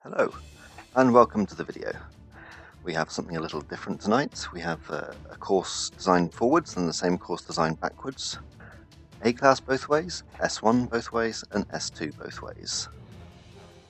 Hello, and welcome to the video. We have something a little different tonight. We have a course designed forwards and the same course designed backwards. A-class both ways, S1 both ways, and S2 both ways.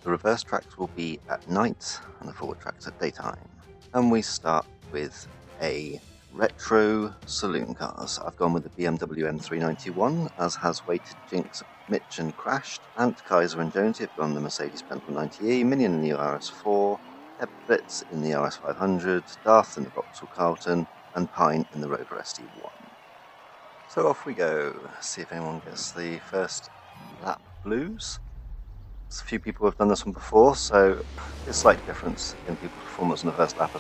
The reverse tracks will be at night, and the forward tracks at daytime. And we start with a retro saloon cars. I've gone with the BMW M391, as has weighted Jinx, Mitch and Crashed, Ant, Kaiser and Jonesy have gone the Mercedes Bentley 90E, Minion in the RS4, Headzblitzed in the RS500, Darth in the Vauxhall Carlton, and Pine in the Rover SD1. So off we go, see if anyone gets the first lap blues. A few people have done this one before, so there's a slight difference in people's performance in the first lap.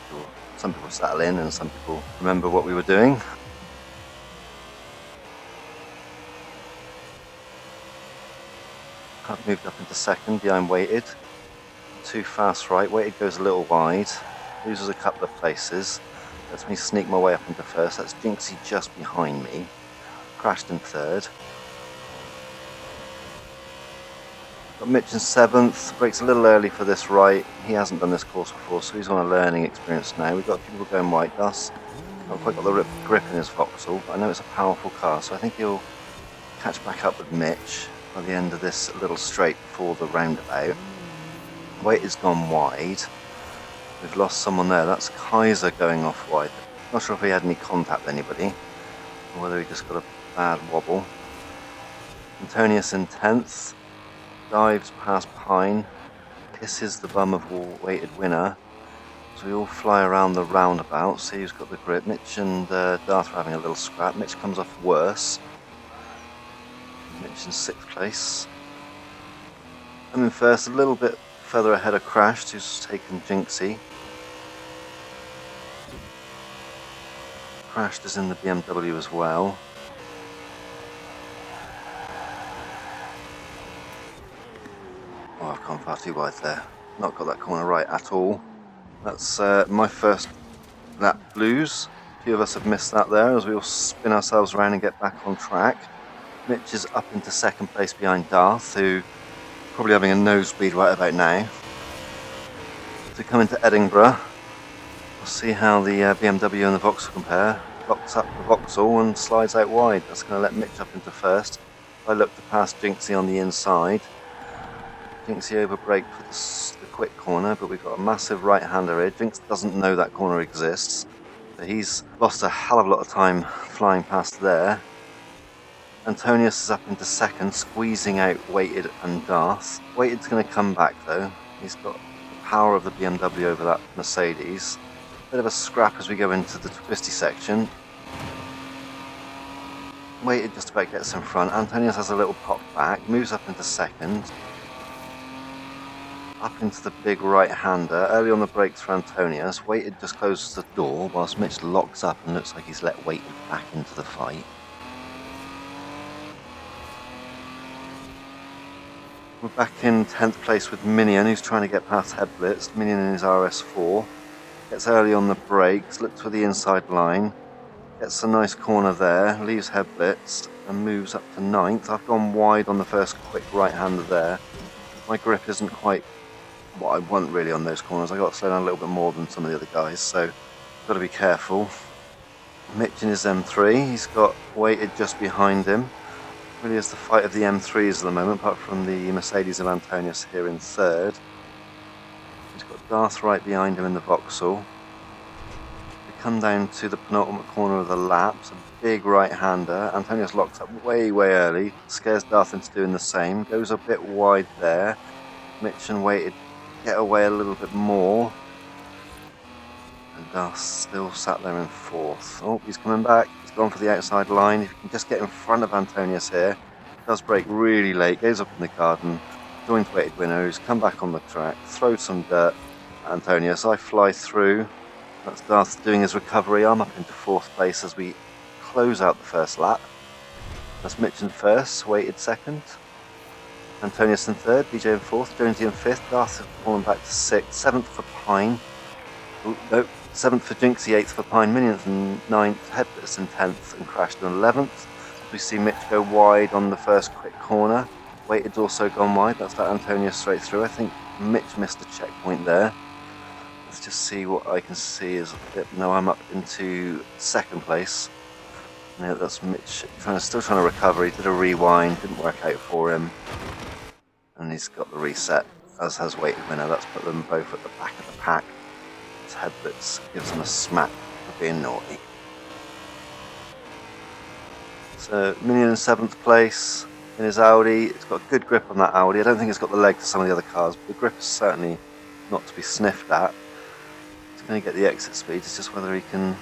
Some people settle in and some people remember what we were doing. I've moved up into second behind Weighted. Too fast right, Weighted goes a little wide, loses a couple of places, lets me sneak my way up into first. That's Jinxie just behind me. Crashed in third. Got Mitch in seventh, breaks a little early for this right. He hasn't done this course before, so he's on a learning experience now. We've got a few people going wide. Thus, not quite got the grip in his Vauxhall, but I know it's a powerful car, so I think he'll catch back up with Mitch by the end of this little straight before the roundabout. Weight has gone wide. We've lost someone there. That's Kaiser going off wide. Not sure if he had any contact with anybody, or whether he just got a bad wobble. Antonius in 10th. Dives past Pine, kisses the bum of Weighted winner. So we all fly around the roundabout, see who's got the grip. Mitch and Darth are having a little scrap. Mitch comes off worse. Mitch in 6th place. I'm in first, a little bit further ahead of Crashed, who's taken Jinxie. Crashed is in the BMW as well. Oh, I've gone far too wide there. Not got that corner right at all. That's my first lap blues. A few of us have missed that there as we all spin ourselves around and get back on track. Mitch is up into second place behind Darth, who probably having a nosebleed right about now. To come into Edinburgh, we'll see how the BMW and the Vauxhall compare. Locks up the Vauxhall and slides out wide. That's going to let Mitch up into first. I look to pass Jinxie on the inside. Jinxie over brake for the quick corner, but we've got a massive right-hander here. Jinx doesn't know that corner exists, so he's lost a hell of a lot of time flying past there. Antonius is up into second, squeezing out Weighted and Darth. Weighted's going to come back though. He's got the power of the BMW over that Mercedes. Bit of a scrap as we go into the twisty section. Weighted just about gets in front. Antonius has a little pop back, moves up into second. Up into the big right-hander, early on the brakes for Antonius. Weighted just closes the door whilst Mitch locks up and looks like he's let Weighted back into the fight. We're back in 10th place with Minion, who's trying to get past Headzblitzed. Minion in his RS4. Gets early on the brakes, looks for the inside line. Gets a nice corner there, leaves Headzblitzed and moves up to 9th. I've gone wide on the first quick right-hander there. My grip isn't quite what I want really on those corners. I got to slow down a little bit more than some of the other guys, so got to be careful. Mitch in his M3, he's got Weighted just behind him. Really is the fight of the M3s at the moment, apart from the Mercedes of Antonius here in third. He's got Darth right behind him in the Vauxhall. We come down to the penultimate corner of the lap, it's a big right-hander. Antonius locks up way early, scares Darth into doing the same, goes a bit wide there. Mitch and Weighted get away a little bit more. And Darth still sat there in fourth. Oh, he's coming back. He's gone for the outside line. If he can just get in front of Antonius here, does brake really late, goes up in the garden, joins Weighted winner, who's come back on the track, throws some dirt at Antonius. I fly through. That's Darth doing his recovery. I'm up into fourth place as we close out the first lap. That's Mitch in first, Weighted second. Antonius in third, BJ in fourth, Jonesy in fifth, Darth fallen back to sixth, seventh for Pine. Oh, no, seventh for Jinxie, eighth for Pine, Minion in ninth, Headzblitzed in 10th, and Crashed in 11th. We see Mitch go wide on the first quick corner. Weighted's also gone wide. That's let Antonio straight through. I think Mitch missed a checkpoint there. Let's just see what I can see is a bit. No, I'm up into second place. No, that's Mitch still trying to recover. He did a rewind, didn't work out for him. And he's got the reset, as has Weighted Winner. That's put them both at the back of the pack. His Headzblitzed gives them a smack for being naughty. So Minion in 7th place in his Audi. It's got a good grip on that Audi. I don't think it's got the leg to some of the other cars, but the grip is certainly not to be sniffed at. He's going to get the exit speed. It's just whether he can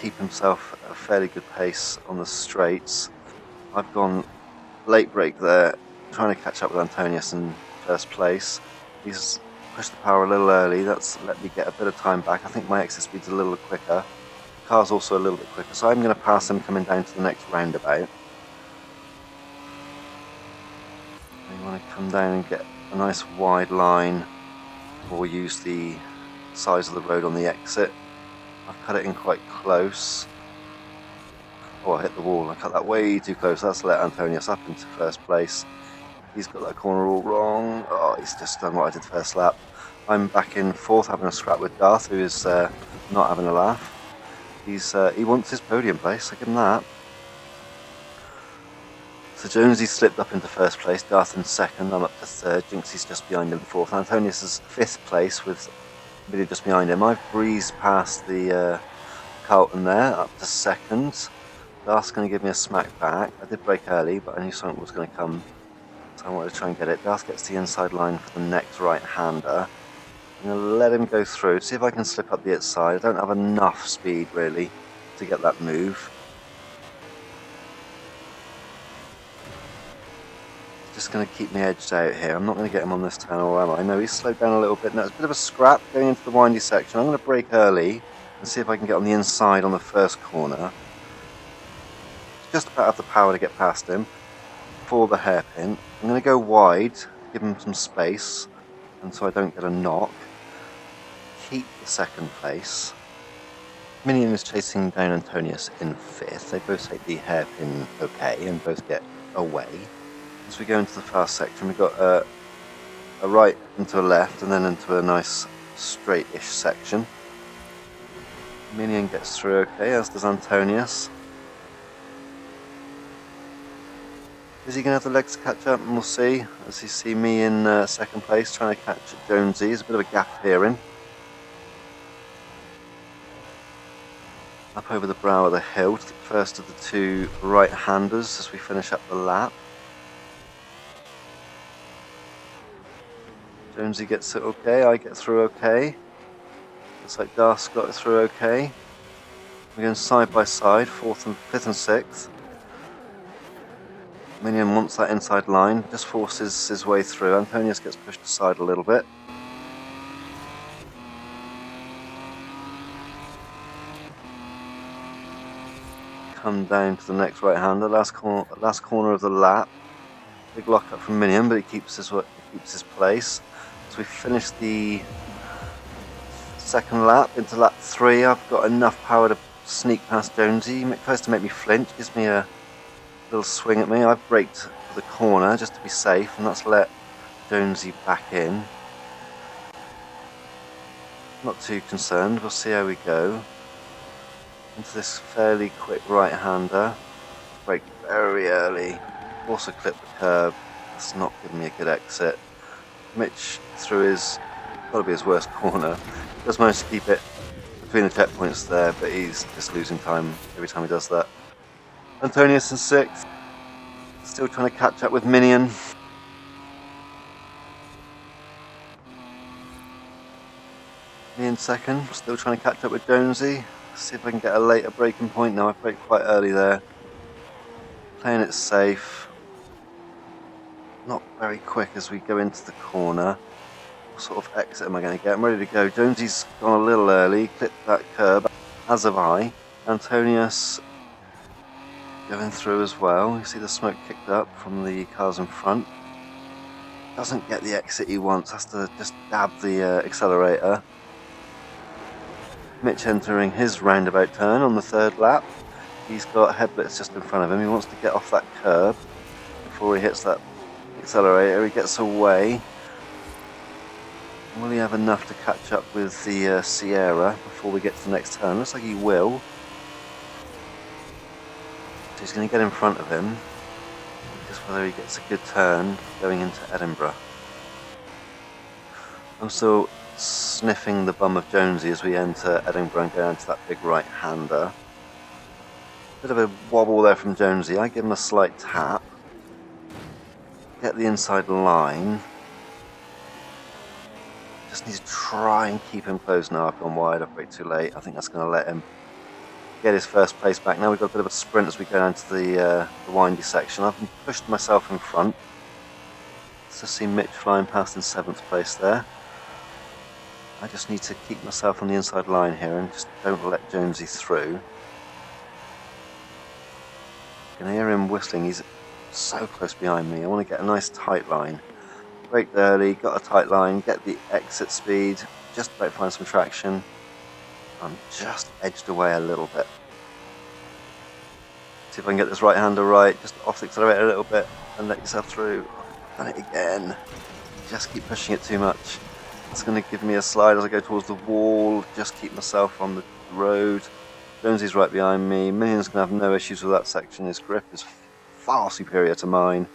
keep himself at a fairly good pace on the straights. I've gone late brake there, trying to catch up with Antonius in first place. He's pushed the power a little early. That's let me get a bit of time back. I think my exit speed's a little quicker. The car's also a little bit quicker, so I'm going to pass him coming down to the next roundabout. You want to come down and get a nice wide line, or use the size of the road on the exit. I've cut it in quite close. Oh, I hit the wall. I cut that way too close. That's let Antonius up into first place. He's got that corner all wrong. Oh, he's just done what I did first lap. I'm back in 4th, having a scrap with Darth, who is not having a laugh. He wants his podium place, I give him that. So Jonesy slipped up into 1st place, Darth in 2nd, I'm up to 3rd, Jinxie's just behind him 4th. Antonius is 5th place with Billy just behind him. I've breezed past the Carlton there, up to 2nd. Darth's going to give me a smack back. I did brake early, but I knew something was going to come, so I wanted to try and get it. Darth gets the inside line for the next right-hander. I'm going to let him go through, see if I can slip up the outside. I don't have enough speed, really, to get that move. Just going to keep me edged out here. I'm not going to get him on this turn, or am I? No, he's slowed down a little bit. Now it's a bit of a scrap going into the windy section. I'm going to brake early and see if I can get on the inside on the first corner. Just about have the power to get past him for the hairpin. I'm going to go wide, give him some space, and so I don't get a knock. Keep the 2nd place. Minion is chasing down Antonius in 5th. They both take the hairpin okay and both get away. As we go into the fast section, we've got a right into a left and then into a nice straight-ish section. Minion gets through okay, as does Antonius. Is he going to have the legs to catch up? And we'll see. As you see me in 2nd place trying to catch Jonesy. There's a bit of a gap appearing. Up over the brow of the hill to the first of the 2 right-handers as we finish up the lap. Jonesy gets it okay, I get through okay. Looks like Darth's got it through okay. We're going side by side, 4th and 5th and 6th. Minion wants that inside line, just forces his way through. Antonius gets pushed aside a little bit. Come down to the next right-hander, last corner of the lap. Big lock up from Minion, but he keeps his place. So we finish the 2nd lap into lap 3. I've got enough power to sneak past Jonesy. He tries to make me flinch, gives me a little swing at me. I've braked for the corner just to be safe, and that's let Jonesy back in. Not too concerned, we'll see how we go. Into this fairly quick right-hander. Brake very early. Also clipped the curb. That's not giving me a good exit. Mitch through his, got to be his worst corner. He does manage to keep it between the checkpoints there, but he's just losing time every time he does that. Antonius in 6th. Still trying to catch up with Minion. Me in 2nd. Still trying to catch up with Jonesy. See if I can get a later braking point. No, I've braked quite early there. Playing it safe. Not very quick as we go into the corner. What sort of exit am I going to get? I'm ready to go. Jonesy's gone a little early, clipped that curb, as have I. Antonius going through as well. You see the smoke kicked up from the cars in front. Doesn't get the exit he wants, has to just dab the accelerator. Mitch entering his roundabout turn on the 3rd lap. He's got Headzblitzed just in front of him. He wants to get off that curb before he hits that Accelerator, he gets away. Will he have enough to catch up with the Sierra before we get to the next turn? Looks like he will. So he's going to get in front of him. Just whether he gets a good turn going into Edinburgh. I'm still sniffing the bum of Jonesy as we enter Edinburgh and go into that big right-hander. Bit of a wobble there from Jonesy. I give him a slight tap. Get the inside line. Just need to try and keep him close now. I've gone wide, I've waited too late. I think that's going to let him get his first place back. Now we've got a bit of a sprint as we go down to the windy section. I've pushed myself in front. Let's just see Mitch flying past in 7th place there. I just need to keep myself on the inside line here and just don't let Jonesy through. I can hear him whistling. He's so close behind me. I want to get a nice tight line. Braked early, got a tight line, get the exit speed, just about to find some traction. I'm just edged away a little bit. See if I can get this right-hander right, just off the accelerator a little bit and let yourself through. I've done it again. Just keep pushing it too much. It's going to give me a slide as I go towards the wall, just keep myself on the road. Jonesy's right behind me. Minion's going to have no issues with that section. His grip is far superior to mine.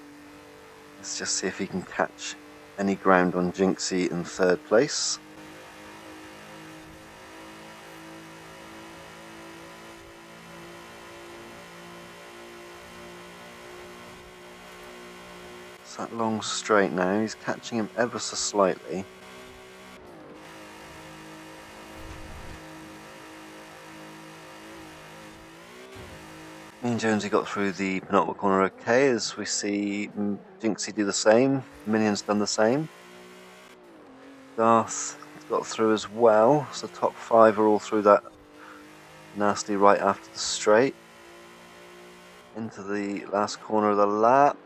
Let's just see if he can catch any ground on Jinxie in 3rd place. It's that long straight now. He's catching him ever so slightly. Me and Jonesy got through the penultimate corner okay, as we see Jinxie do the same. Minion's done the same. Darth got through as well, so the top 5 are all through that nasty right after the straight. Into the last corner of the lap,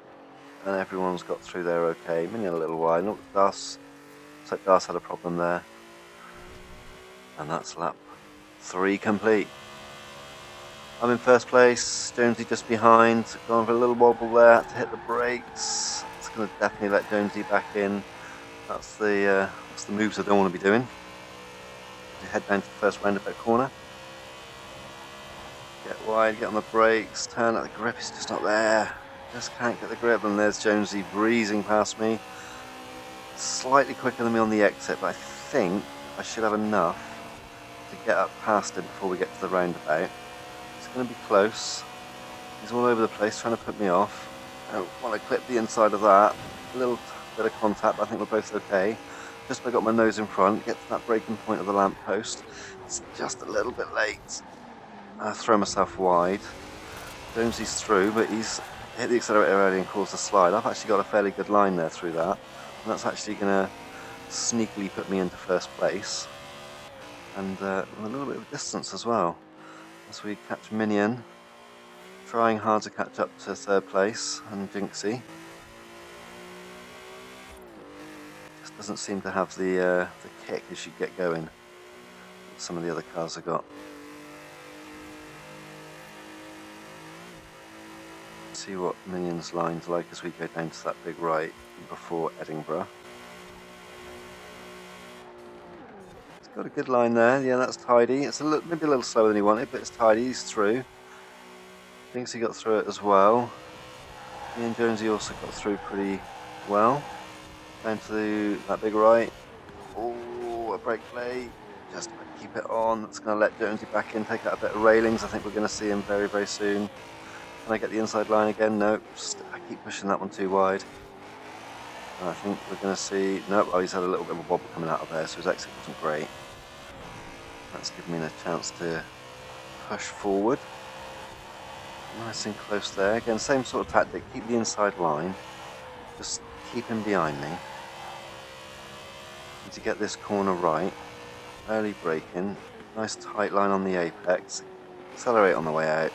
and everyone's got through there okay. Minion a little wide. Look, looks like Darth had a problem there. And that's lap 3 complete. I'm in 1st place, Jonesy just behind, gone for a little wobble there to hit the brakes. It's going to definitely let Jonesy back in. That's the moves I don't want to be doing. Head down to the first roundabout corner. Get wide, get on the brakes, turn, the grip is just not there. Just can't get the grip, and there's Jonesy breezing past me. Slightly quicker than me on the exit, but I think I should have enough to get up past him before we get to the roundabout. It's going to be close. He's all over the place trying to put me off. I don't want to clip the inside of that. A little bit of contact, but I think we're both okay. Just about got my nose in front, get to that breaking point of the lamppost. It's just a little bit late. I throw myself wide. Jonesy's through, but he's hit the accelerator early and caused a slide. I've actually got a fairly good line there through that. And that's actually going to sneakily put me into 1st place. And a little bit of distance as well. As we catch Minion, trying hard to catch up to 3rd place, and Jinxie just doesn't seem to have the kick as she get going that some of the other cars have got. See what Minion's line's like as we go down to that big right before Edinburgh. Got a good line there, yeah, that's tidy. It's maybe a little slower than he wanted, but it's tidy, he's through. Thinks he got through it as well. Me and Jonesy also got through pretty well. Down to that big right. Oh, a brake plate. Just keep it on. That's going to let Jonesy back in, take out a bit of railings. I think we're going to see him very, very soon. Can I get the inside line again? No, I keep pushing that one too wide. And I think we're going to see, nope, oh, he's had a little bit of a wobble coming out of there, so his exit wasn't great. That's given me a chance to push forward. Nice and close there. Again, same sort of tactic. Keep the inside line. Just keep him behind me. Need to get this corner right. Early braking. Nice tight line on the apex. Accelerate on the way out.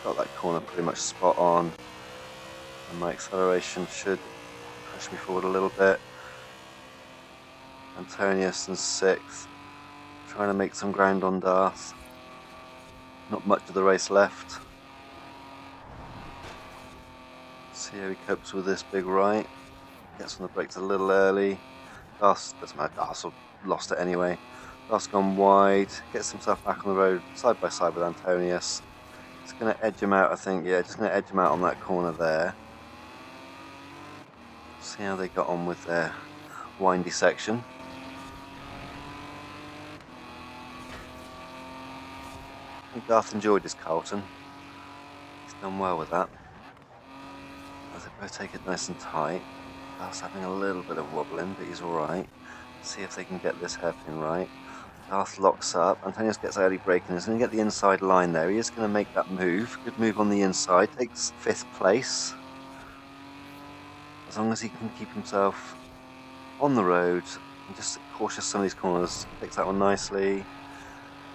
Got that corner pretty much spot on. And my acceleration should push me forward a little bit. Antonius in 6th. Trying to make some ground on Darth. Not much of the race left. See See how he copes with this big right. Gets on the brakes a little early. Darth, doesn't matter, Darth's lost it anyway. Darth's gone wide, gets himself back on the road side by side with Antonius. It's going to edge him out, I think. Yeah, just going to edge him out on that corner there. See how they got on with their windy section. I think Darth enjoyed his Carlton. He's done well with that. As they both take it nice and tight. Darth's having a little bit of wobbling, but he's alright. See if they can get this hairpin right. Darth locks up. Antonius gets early braking. He's going to get the inside line there. He is going to make that move. Good move on the inside. Takes 5th place. As long as he can keep himself on the road and just cautious some of these corners. Takes that one nicely.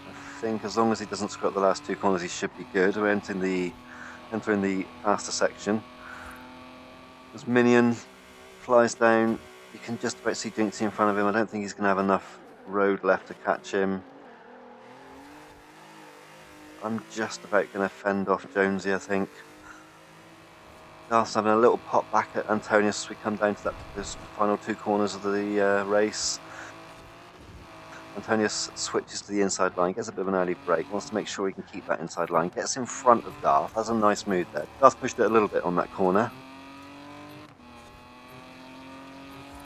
I think as long as he doesn't screw up the last 2 corners, he should be good. We're entering the faster section. As Minion flies down, you can just about see Jinxie in front of him. I don't think he's going to have enough road left to catch him. I'm just about going to fend off Jonesy, I think. Darth's having a little pop back at Antonius as we come down to those final 2 corners of the race. Antonius switches to the inside line, gets a bit of an early break, wants to make sure he can keep that inside line, gets in front of Darth. That's a nice move there. Darth pushed it a little bit on that corner.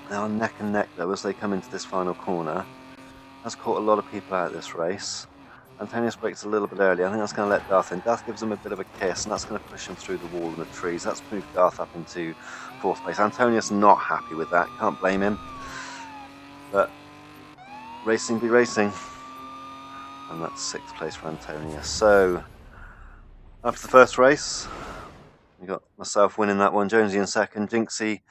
Now neck and neck though as they come into this final corner. That's caught a lot of people out of this race. Antonius brakes a little bit early. I think that's going to let Darth in. Darth gives him a bit of a kiss, and that's going to push him through the wall and the trees. That's moved Darth up into 4th place. Antonius not happy with that. Can't blame him. But racing be racing. And that's 6th place for Antonius. So after the first race, we got myself winning that one, Jonesy in 2nd, Jinxie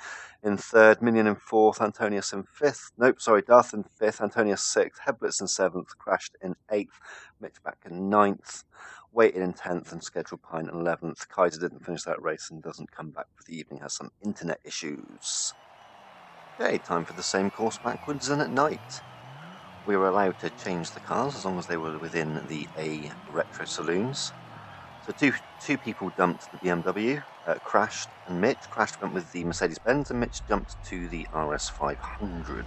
in 3rd, Minion in 4th, Antonius in 5th. Nope, sorry, Darth in 5th, Antonius 6th, Headzblitzed in 7th, Crashed in 8th, Mitch back in 9th, Waited in 10th, and Scheduled Pine in 11th. Kaiser didn't finish that race and doesn't come back for the evening, has some internet issues. Okay, time for the same course backwards and at night. We were allowed to change the cars as long as they were within the A retro saloons. So two people dumped the BMW, Crashed and Mitch. Crashed went with the Mercedes-Benz and Mitch jumped to the RS500.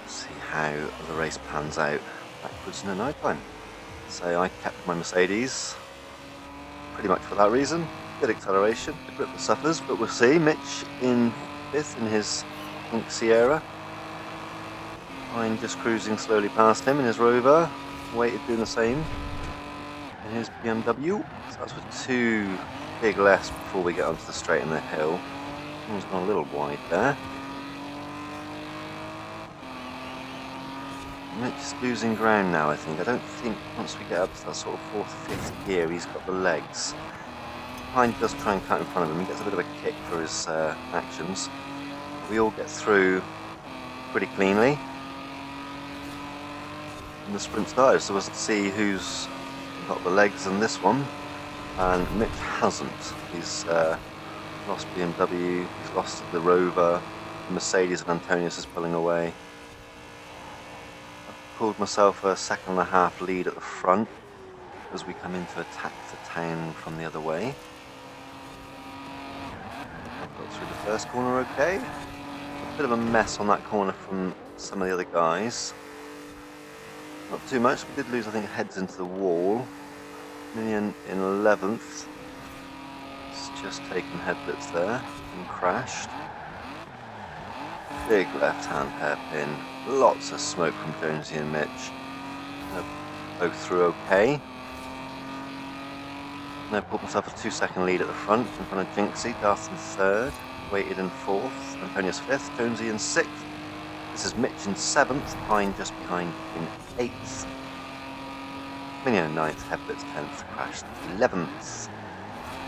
See how the race pans out backwards in the night time. So I kept my Mercedes, pretty much for that reason. Good acceleration, the grip that suffers, but we'll see. Mitch in 5th in his pink Sierra. Pine just cruising slowly past him in his Rover. Waited doing the same in his BMW. So that's with 2 big lefts before we get onto the straight and the hill. Someone's gone a little wide there. Mitch is losing ground now, I think. I don't think once we get up to that sort of 4th, 5th gear, he's got the legs. Pine does try and cut in front of him. He gets a bit of a kick for his actions. We all get through pretty cleanly. And the sprint started, so we'll see who's got the legs in this one. And Mitch hasn't. He's lost BMW, he's lost the Rover, the Mercedes of Antonius is pulling away. I've pulled myself a 2.5 lead at the front as we come in to attack the town from the other way. I've got through the first corner okay. A bit of a mess on that corner from some of the other guys. Not too much, we did lose I think heads into the wall. Minion in 11th. It's just taken Headzblitzed there and crashed. Big left hand hairpin. Lots of smoke from Jonesy and Mitch. Both through okay. And I pulled myself a 2-second lead at the front in front of Jinxie. Darth in 3rd. Waited in 4th. Antonius 5th. Jonesy in 6th. This is Mitch in 7th. Pine just behind in 8th. Minion in 9th, Headzblitzed 10th, Crashed 11th.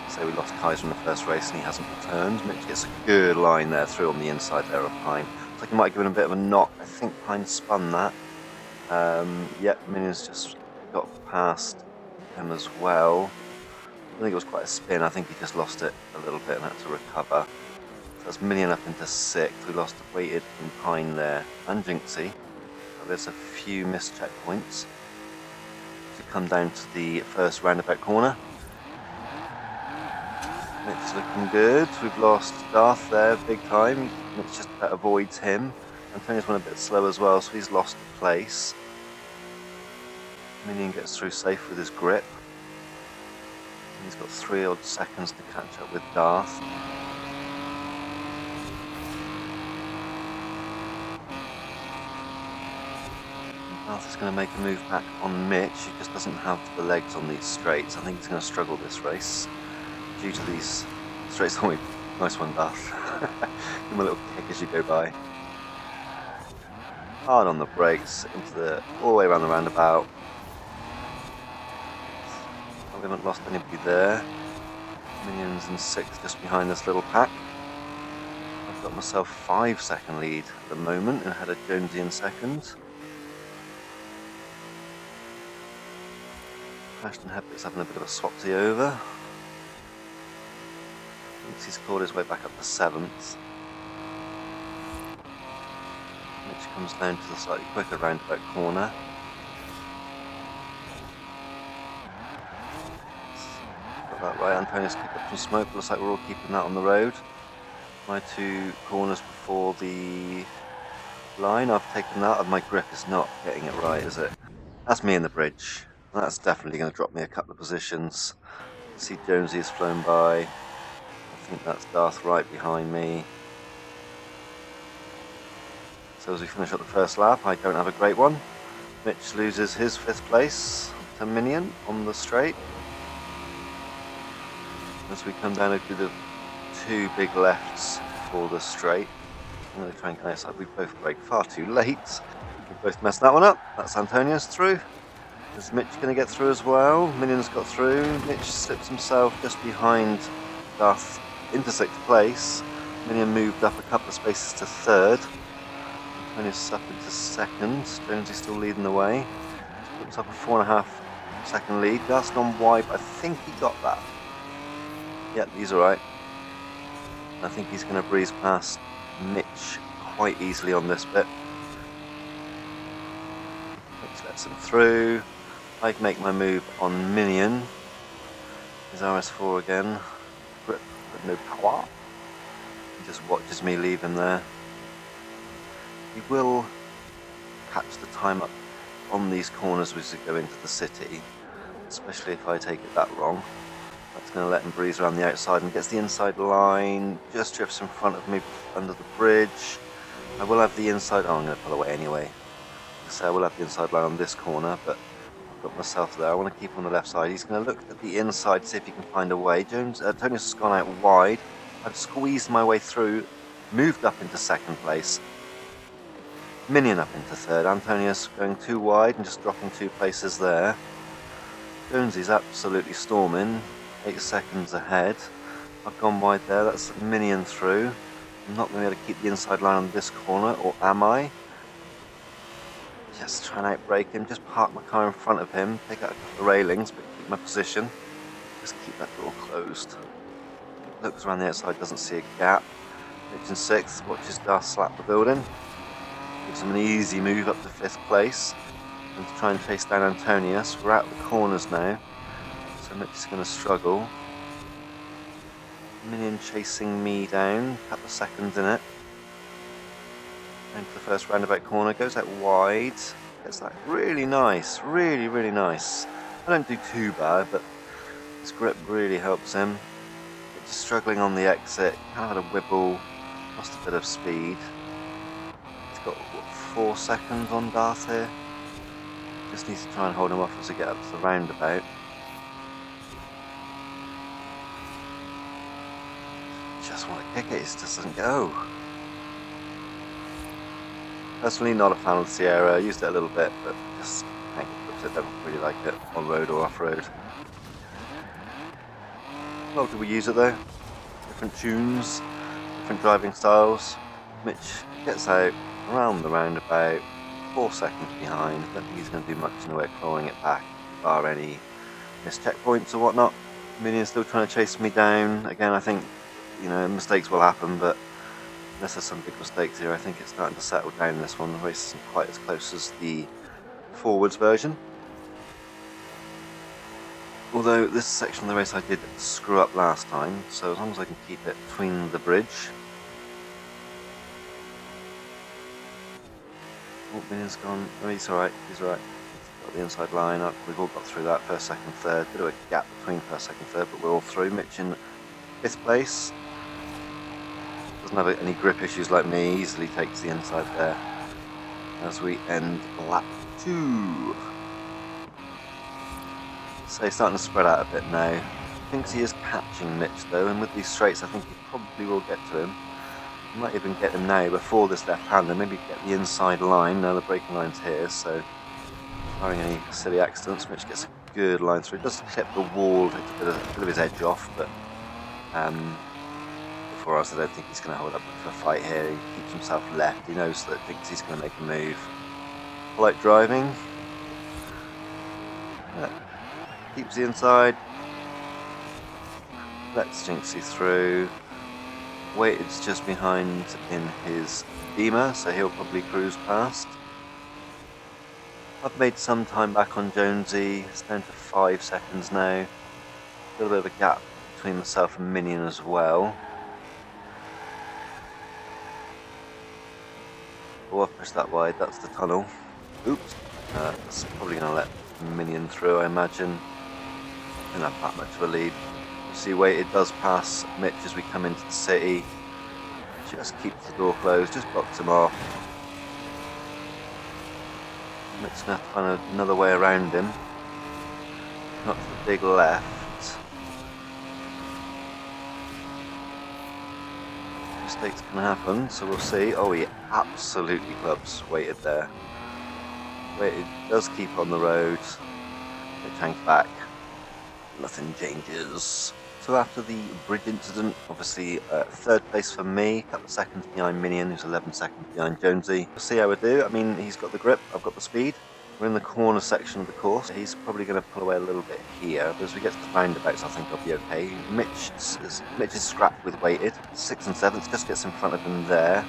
So we lost Kaiser in the first race and he hasn't returned. Mitch gets a good line there through on the inside there of Pine. Looks like he might have given him a bit of a knock. I think Pine spun that. Yep, Minion's just got past him as well. I think it was quite a spin. I think he just lost it a little bit and had to recover. So that's Minion up into 6th. We lost Waited and Pine there and Jinxie. So there's a few missed checkpoints. To come down to the first roundabout corner. Mitch is looking good. We've lost Darth there big time. Mitch just about avoids him. Antonius went a bit slow as well, so he's lost the place. Minion gets through safe with his grip. He's got 3 odd seconds to catch up with Darth. Darth is going to make a move back on Mitch. He just doesn't have the legs on these straights. I think he's going to struggle this race due to these straights. Oh, nice one, Darth. Give him a little kick as you go by. Hard on the brakes, all the way around the roundabout. We haven't lost anybody there. Minions in 6th just behind this little pack. I've got myself 5-second lead at the moment and had a Jonesy in 2nd. Ashton Headzblitzed having a bit of a swapsy over. Thinks he's clawed his way back up to 7th. Mitch comes down to the slightly quicker roundabout corner. Got that right. Antonius kicked up some smoke, but looks like we're all keeping that on the road. My 2 corners before the line, I've taken that, and my grip is not getting it right, is it? That's me in the bridge. That's definitely going to drop me a couple of positions. See Jonesy has flown by. I think that's Darth right behind me. So as we finish up the first lap, I don't have a great one. Mitch loses his 5th place to Minion on the straight. As we come down to the 2 big lefts for the straight, I'm going to try and get outside. We both brake far too late. We both messed that one up. That's Antonius through. Is Mitch going to get through as well? Minion's got through. Mitch slips himself just behind Darth into 6th place. Minion moved up a couple of spaces to 3rd. Antonius up into 2nd. Jonesy's still leading the way. He's put himself a 4.5-second lead. Darth's gone wide, but I think he got that. Yeah, he's alright. I think he's going to breeze past Mitch quite easily on this bit. Mitch lets him through. I make my move on Minion. His RS4 again. Grip, but no power. He just watches me leave him there. He will catch the time up on these corners as we go into the city, especially if I take it that wrong. That's going to let him breeze around the outside and gets the inside line, just drifts in front of me under the bridge. I will have the inside, I'm going to pull away anyway. So I will have the inside line on this corner, but I've got myself there. I want to keep on the left side. He's going to look at the inside, see if he can find a way. Antonius has gone out wide. I've squeezed my way through, moved up into 2nd place. Minion up into 3rd. Antonius going too wide and just dropping 2 places there. Jonesy's absolutely storming. 8 seconds ahead. I've gone wide there. That's Minion through. I'm not going to be able to keep the inside line on this corner, or am I? Just try and outbrake him. Just park my car in front of him. Take out a couple of railings, but keep my position. Just keep that door closed. Looks around the outside, doesn't see a gap. Mitch in 6th. Watches Darth slap the building. Gives him an easy move up to 5th place. And to try and chase down Antonius. We're out of the corners now. So Mitch is going to struggle. Minion chasing me down, a couple of seconds in it. Into the first roundabout corner, goes out wide. Gets that really nice, really nice. I don't do too bad, but his grip really helps him. Just struggling on the exit, kind of had a wibble, lost a bit of speed. He's got, what, 4 seconds on Darth here. Just needs to try and hold him off as we get up to the roundabout. Just want to kick it, it just doesn't go. Personally, not a fan of the Sierra. I used it a little bit, but just I don't really like it on road or off road. Well, do we use it though? Different tunes, different driving styles. Mitch gets out around the roundabout, 4 seconds behind. Don't think he's going to do much in the way of clawing it back, bar any missed checkpoints or whatnot. Minion's still trying to chase me down. Again, I think, you know, mistakes will happen, but unless there's some big mistakes here, I think it's starting to settle down this one. The race isn't quite as close as the forwards version. Although this section of the race I did screw up last time, so as long as I can keep it between the bridge. Oh, Minion's gone. Oh, he's alright, he's alright. Got the inside line up. We've all got through that first, second, third. Bit of a gap between first, second, third, but we're all through. Mitch in 5th place. Doesn't have any grip issues like me. Easily takes the inside there as we end lap 2. So he's starting to spread out a bit now. Thinks he is catching Mitch though, and with these straights I think he probably will get to him. He might even get him now before this left-hander, maybe get the inside line. Now the braking line's here, so barring any silly accidents, Mitch gets a good line through. It does clip the wall, takes a bit of his edge off, but for us I don't think he's going to hold up for a fight here. He keeps himself left, he knows that, thinks he's going to make a move. Polite driving. Keeps the inside. Lets Jinxie through. Weighted's just behind in his Beamer, so he'll probably cruise past. I've made some time back on Jonesy. It's down to 5 seconds now. A little bit of a gap between myself and Minion as well. Oh, I've pushed that wide. That's the tunnel. Oops. That's probably going to let Minion through, I imagine. Didn't have that much of a lead. You see, Weighted does pass Mitch as we come into the city. Just keeps the door closed, just blocks him off. Mitch's going to have to find another way around him. Not to the big left. Mistakes can happen, so we'll see. Oh, he absolutely clubs Weighted there. Weighted does keep on the road. Mitch hangs back. Nothing changes. So after the bridge incident, obviously 3rd place for me, a couple of seconds behind Minion, who's 11 seconds behind Jonesy. We'll see how we do. I mean, he's got the grip, I've got the speed. We're in the corner section of the course. He's probably going to pull away a little bit here, but as we get to the roundabouts, I think I'll be okay. Mitch is scrapped with Weighted. 6th and 7th, just gets in front of him there.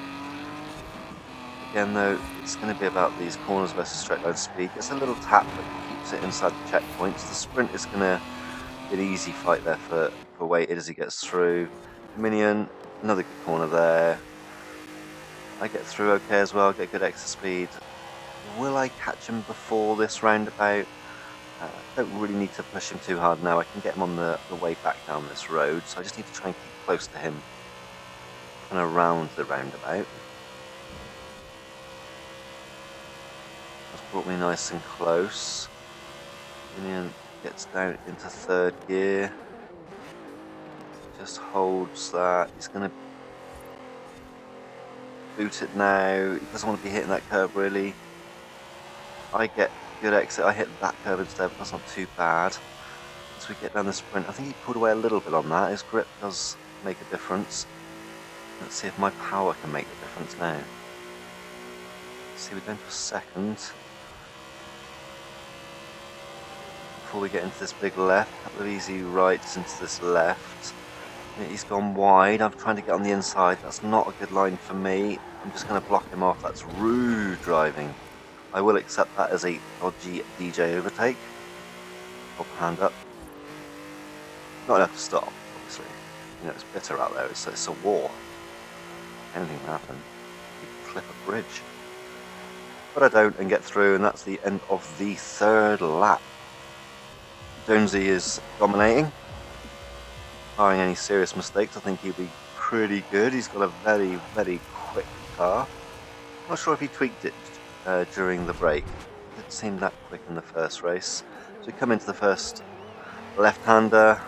Again, though, it's going to be about these corners versus straight line speed. Gets a little tap, but keeps it inside the checkpoints. The sprint is going to be an easy fight there for Weighted as he gets through. Minion, another good corner there. I get through okay as well, get good extra speed. Will I catch him before this roundabout? Don't really need to push him too hard now. I can get him on the way back down this road, so I just need to try and keep close to him and around the roundabout. That's brought me nice and close. Minion gets down into 3rd gear. Just holds that. He's going to boot it now. He doesn't want to be hitting that curve really. I get good exit. I hit that curve instead, but that's not too bad. As we get down the sprint, I think he pulled away a little bit on that. His grip does make a difference. Let's see if my power can make the difference now. Let's see, we're down to 2nd. Before we get into this big left, a couple of easy rights into this left. He's gone wide. I'm trying to get on the inside. That's not a good line for me. I'm just going to block him off. That's rude driving. I will accept that as a dodgy DJ overtake. Hold the hand up. Not enough to stop, obviously. You know, it's bitter out there. It's a war. Anything can happen. You can clip a bridge. But I don't and get through, and that's the end of the 3rd lap. Jonesy is dominating. Barring any serious mistakes, I think he'll be pretty good. He's got a very, very quick car. Not sure if he tweaked it during the break. It didn't seem that quick in the first race. So we come into the first left-hander.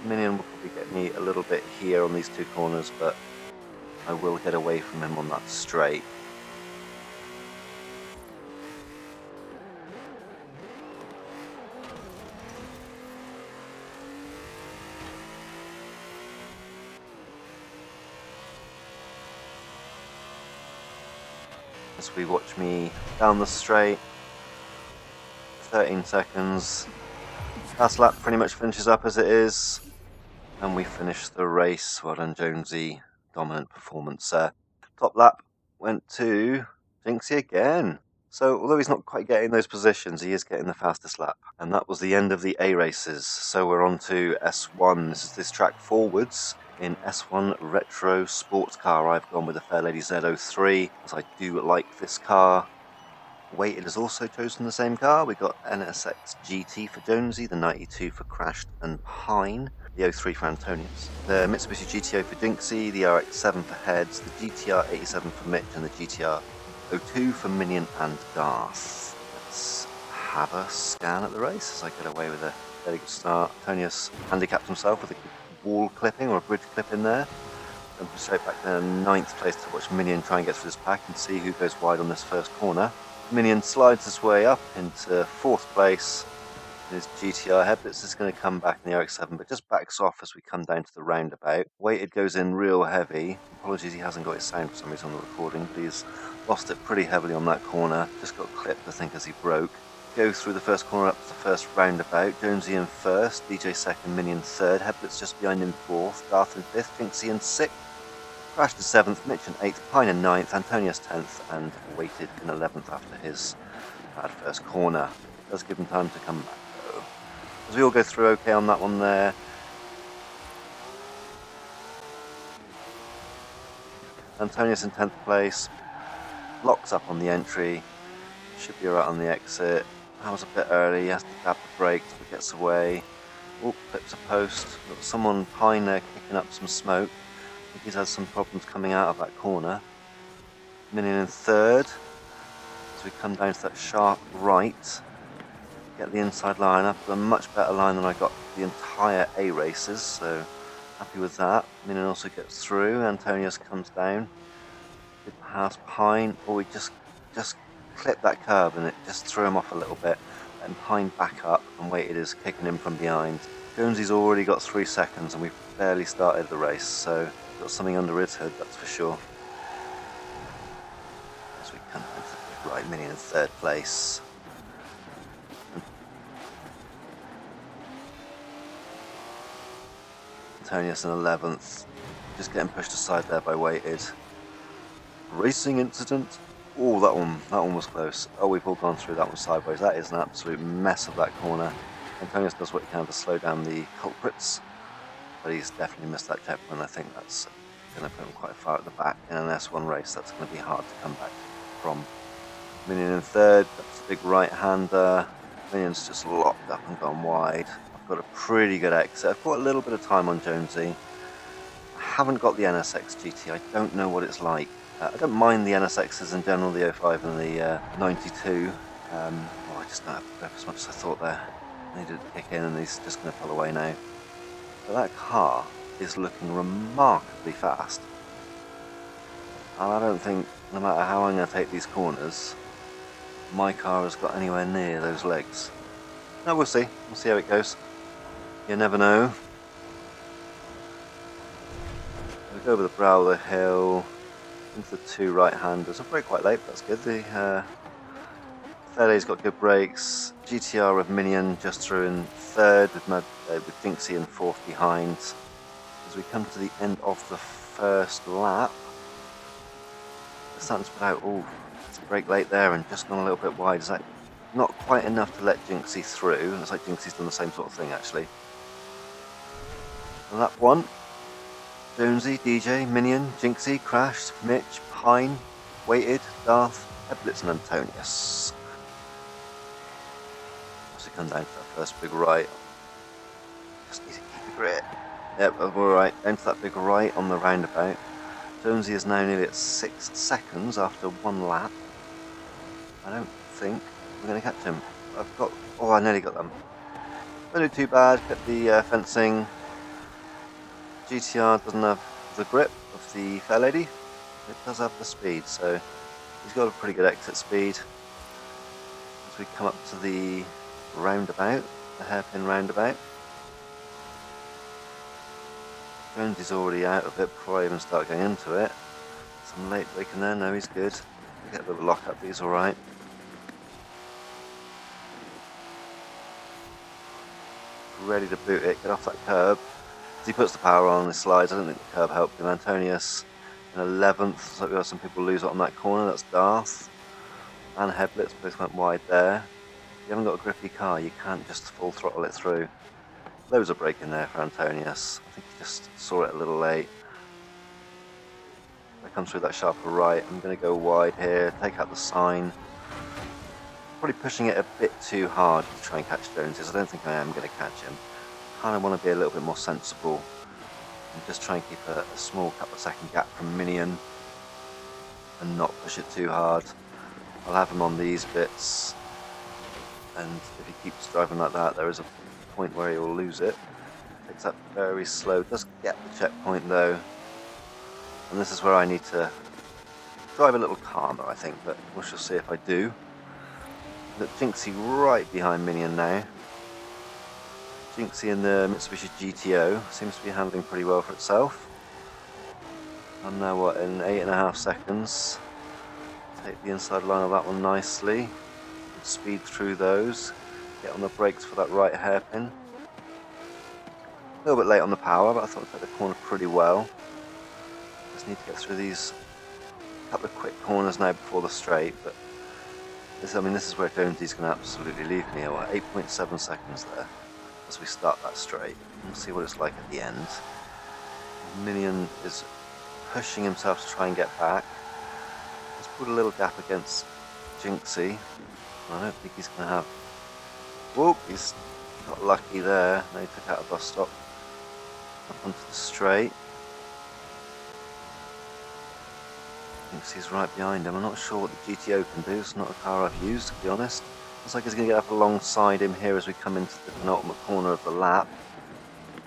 Minion will probably get me a little bit here on these 2 corners, but I will get away from him on that straight. As we watch me down the straight, 13 seconds. Last lap pretty much finishes up as it is, and we finish the race. Well done, Jonesy. Dominant performance there. Top lap went to Jinxie again. So although he's not quite getting those positions, he is getting the fastest lap. And that was the end of the A races. So we're on to S1. This is this track forwards. In S1 Retro Sports Car, I've gone with the Fairlady Z03, as I do like this car. Weighted has also chosen the same car. We got NSX GT for Jonesy, the 92 for Crashed and Pine, the 03 for Antonius, the Mitsubishi GTO for Jinxie, the RX-7 for Heads, the GTR 87 for Mitch, and the GTR 02 for Minion and Garth. Let's have a scan at the race as I get away with a very good start. Antonius handicapped himself with a wall clipping or a bridge clip in there. Jumping straight back to 9th place to watch Minion try and get through this pack and see who goes wide on this first corner. Minion slides his way up into 4th place. His GTR Headzblitzed is going to come back in the RX-7, but just backs off as we come down to the roundabout. Weighted goes in real heavy. Apologies, he hasn't got his sound for some reason on the recording, but he's lost it pretty heavily on that corner. Just got clipped, I think, as he broke. Go through the first corner up to the first roundabout. Jonesy in 1st, DJ 2nd, Minion 3rd, Headzblitzed just behind in 4th, Garth in 5th, Jinxie in 6th. Crashed in 7th, Mitch in 8th, Pine in 9th, Antonius 10th, and Weighted in 11th after his bad first corner. Does give him time to come back though. As we all go through okay on that one there. Antonius in 10th place, locks up on the entry, should be alright on the exit. That was a bit early, he has to grab the brakes but gets away. Oh, clips a post, got someone behind there kicking up some smoke. I think he's had some problems coming out of that corner. Minion in 3rd. As we come down to that sharp right, get the inside line up, a much better line than I got the entire A races, so happy with that. Minion also gets through, Antonius comes down. Good pass Pine, oh he just clipped that curb and it just threw him off a little bit. And Pine back up and Weighted is kicking him from behind. Jonesy's already got 3 seconds and we've barely started the race, so got something under his hood, that's for sure. As we come down to the right, Minion in 3rd place. Antonius in 11th, just getting pushed aside there by Weighted. Racing incident. Oh, that one was close. Oh, we've all gone through that one sideways. That is an absolute mess of that corner. Antonius does what he can to slow down the culprits, but he's definitely missed that checkpoint. I think that's going to put him quite far at the back in an S1 race. That's going to be hard to come back from. Minion in 3rd, that's a big right-hander. Minion's just locked up and gone wide. I've got a pretty good exit. I've got a little bit of time on Jonesy. I haven't got the NSX GT. I don't know what it's like. I don't mind the NSXs in general, the 05 and the 92. I just don't have to grip as much as I thought there. I needed to kick in and he's just going to pull away now. But that car is looking remarkably fast. And I don't think, no matter how I'm going to take these corners, my car has got anywhere near those legs. No, we'll see. We'll see how it goes. You never know. We go over the brow of the hill, into the 2 right-handers. I brake quite late, but that's good. The Fairlady's got good brakes. GTR with Minion just through in 3rd, with Jinxie in 4th behind. As we come to the end of the first lap, it's starting to put out, oh, it's a brake late there and just gone a little bit wide. Is that not quite enough to let Jinxie through? Looks like Jinxie's done the same sort of thing actually. Lap 1. Jonesy, DJ, Minion, Jinxie, Crashed, Mitch, Pine, Weighted, Garth, Headzblitzed and Antonius. As we come down to that first big right, just need to keep the grip. Yep, alright, down to that big right on the roundabout. Jonesy is now nearly at 6 seconds after 1 lap. I don't think we're going to catch him. I nearly got them. Don't do too bad, kept the fencing. GTR doesn't have the grip of the Fairlady, it does have the speed, so he's got a pretty good exit speed. As we come up to the roundabout, the hairpin roundabout. Jonesy's already out of it before I even start going into it. Some late braking there, no he's good. We get a bit of a lock up, but he's alright. Ready to boot it, get off that curb. As he puts the power on his slides, I don't think the curb helped him. Antonius in 11th, so we got some people lose it on that corner, that's Garth. and Headzblitzed both went wide there. If you haven't got a grippy car, you can't just full throttle it through. Loads of braking there for Antonius. I think he just saw it a little late. If I come through that sharper right, I'm going to go wide here, take out the sign. Probably pushing it a bit too hard to try and catch Joneses. I don't think I am going to catch him. Kind of want to be a little bit more sensible and just try and keep a small couple of second gap from Minion and not push it too hard. I'll have him on these bits, and if he keeps driving like that, there is a point where he will lose it. Takes that very slow, does get the checkpoint though, and this is where I need to drive a little calmer, I think, but we shall see if I do. Look, Jinxie right behind Minion now. Jinxie in the Mitsubishi GTO seems to be handling pretty well for itself. I'm now what, in 8.5 seconds. Take the inside line of that one nicely. Speed through those. Get on the brakes for that right hairpin. A little bit late on the power, but I thought I took the corner pretty well. Just need to get through these couple of quick corners now before the straight, but this is where Jonesy's going to absolutely leave me. 8.7 seconds there as we start that straight. We'll see what it's like at the end. Minion is pushing himself to try and get back. He's put a little gap against Jinxie. I don't think he's going to have... Whoop, he's got lucky there. Now he took out a bus stop. Up onto the straight. Jinxie's right behind him. I'm not sure what the GTO can do. It's not a car I've used, to be honest. Looks like he's going to get up alongside him here as we come into the penultimate corner of the lap.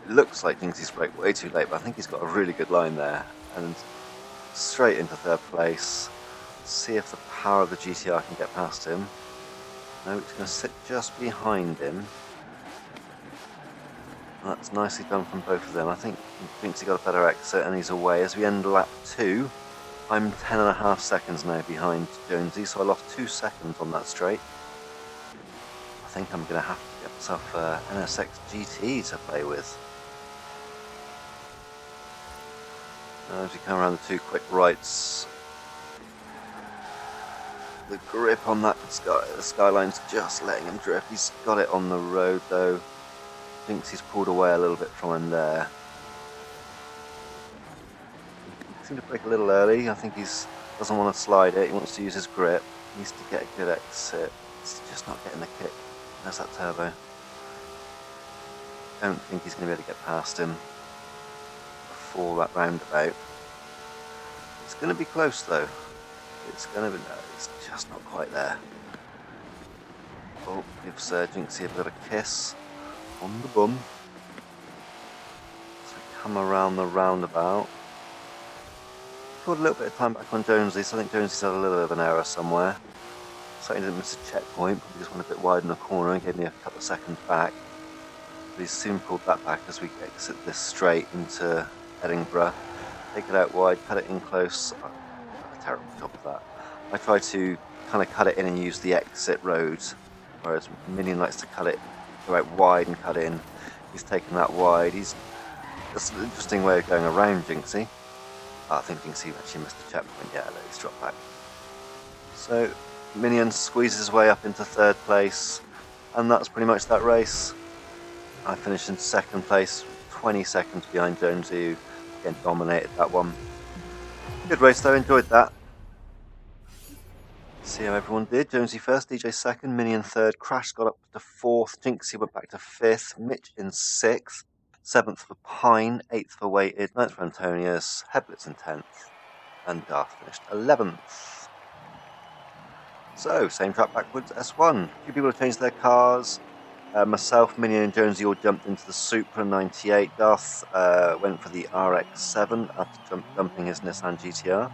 It looks like Jinxie's braked way too late, but I think he's got a really good line there. And straight into third place. See if the power of the GTR can get past him. No, it's going to sit just behind him. That's nicely done from both of them. I think Jinxie got a better exit and he's away. As we end lap 2, I'm 10.5 seconds now behind Jonesy, so I lost 2 seconds on that straight. I think I'm going to have to get myself an NSX GT to play with. As we come around the 2 quick rights, the grip on that skyline's just letting him drift. He's got it on the road though. Jinxie's pulled away a little bit from him there. He seemed to break a little early. I think he doesn't want to slide it. He wants to use his grip. He needs to get a good exit. He's just not getting the kick. There's that turbo. Don't think he's going to be able to get past him before that roundabout. It's going to be close though. It's going to be, no, it's just not quite there. Oh, gives Jinxie a bit of a kiss on the bum. So we come around the roundabout. Put a little bit of time back on Jonesy, so I think Jonesy's had a little bit of an error somewhere. Certainly didn't miss a checkpoint, but he just went a bit wide in the corner and gave me a couple of seconds back. But he's soon pulled that back as we exit this straight into Edinburgh. Take it out wide, cut it in close. A terrible job of that. I try to kind of cut it in and use the exit road, whereas Minion likes to cut it, go out wide and cut in. He's taken that wide. That's an interesting way of going around Jinxie. I think Jinxie actually missed the checkpoint. Yeah, let's drop back. So Minion squeezes his way up into third place, and that's pretty much that race. I finished in second place, 20 seconds behind Jonesy, who again dominated that one. Good race though, enjoyed that. See how everyone did. Jonesy first, DJ second, Minion third, Crash got up to fourth, Jinxie went back to fifth, Mitch in sixth, seventh for Pine, eighth for Weighted, ninth for Antonius, Headzblitzed in 10th, and Darth finished 11th. So, same track backwards, S1. A few people have changed their cars. Myself, Minion and Jonesy all jumped into the Supra 98. Darth went for the RX-7 after dumping his Nissan GTR.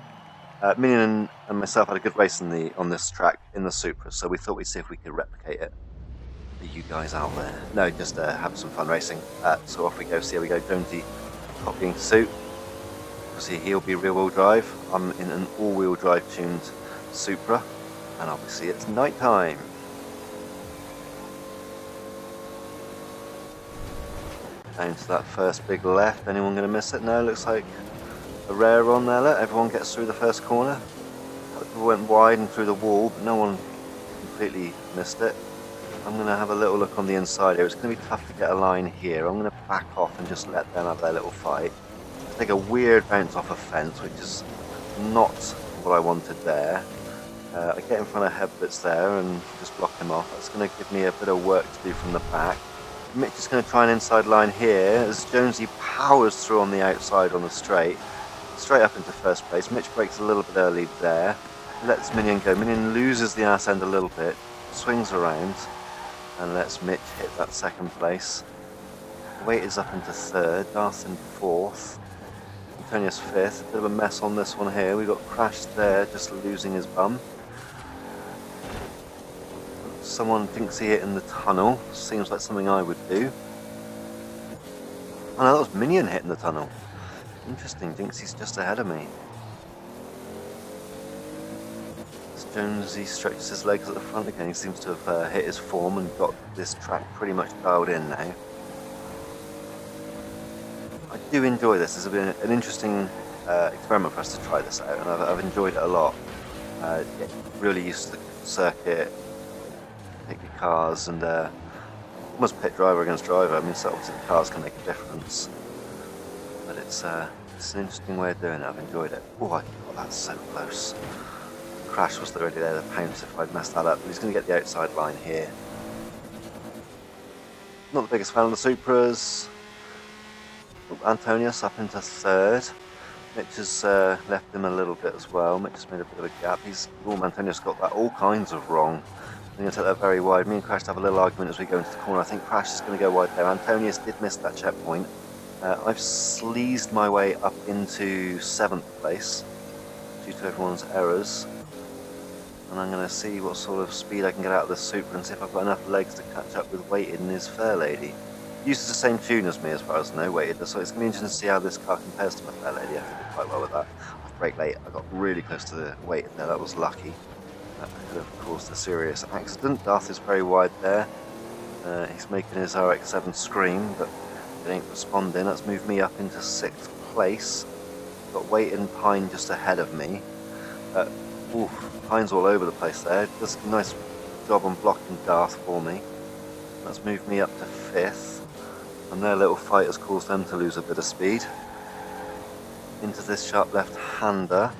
Minion and myself had a good race on this track in the Supra, so we thought we'd see if we could replicate it for you guys out there. No, just have some fun racing. So off we go, see how we go. Jonesy copying suit. Obviously he'll be rear-wheel drive. I'm in an all-wheel drive tuned Supra, and obviously it's night time. Down to that first big left. Anyone going to miss it? No, looks like a rare on there. Look, everyone gets through the first corner. couple went wide and through the wall, but no one completely missed it. I'm going to have a little look on the inside here. It's going to be tough to get a line here. I'm going to back off and just let them have their little fight. Take a weird bounce off a fence, which is not what I wanted there. I get in front of Headzblitzed there and just block him off. That's going to give me a bit of work to do from the back. Mitch is going to try an inside line here as Jonesy powers through on the outside on the straight up into first place. Mitch breaks a little bit early there, lets Minion go. Minion loses the arse end a little bit, swings around and lets Mitch hit that second place. Weight is up into third, Darth in fourth, Antonius fifth. A bit of a mess on this one here. We got Crash there, just losing his bum. Someone thinks he hit in the tunnel. Seems like something I would do. Oh no, that was Minion hitting the tunnel. Interesting, thinks he's just ahead of me. As Jonesy stretches his legs at the front again, he seems to have hit his form and got this track pretty much dialed in now. I do enjoy this. This has been an interesting experiment for us to try this out, and I've enjoyed it a lot. Get really used to the circuit, pick your cars, and almost pit driver against driver. I mean, so obviously the cars can make a difference, but it's an interesting way of doing it. I've enjoyed it. Oh, that's so close. Crash was already there to pounce if I'd messed that up, but he's going to get the outside line here. Not the biggest fan of the Supras. Antonius up into third. Mitch has left him a little bit as well. Mitch has made a bit of a gap. Antonius got that all kinds of wrong. I'm going to take that very wide. Me and Crash have a little argument as we go into the corner. I think Crash is going to go wide there. Antonius did miss that checkpoint. I've sleazed my way up into 7th place due to everyone's errors. And I'm going to see what sort of speed I can get out of the Supra and see if I've got enough legs to catch up with Weighted and his Fair Lady. Uses the same tune as me as far as I know, Weighted, so it's going to be interesting to see how this car compares to my Fair Lady. I think I did quite well with that. I braked late, I got really close to the Weighted there, that was lucky. That could have caused a serious accident. Darth is very wide there. He's making his RX-7 scream, but it ain't responding. That's moved me up into 6th place. Got Weighted and Pine just ahead of me. Pine's all over the place there. Does a nice job on blocking Darth for me. That's moved me up to 5th. And their little fight has caused them to lose a bit of speed. Into this sharp left-hander.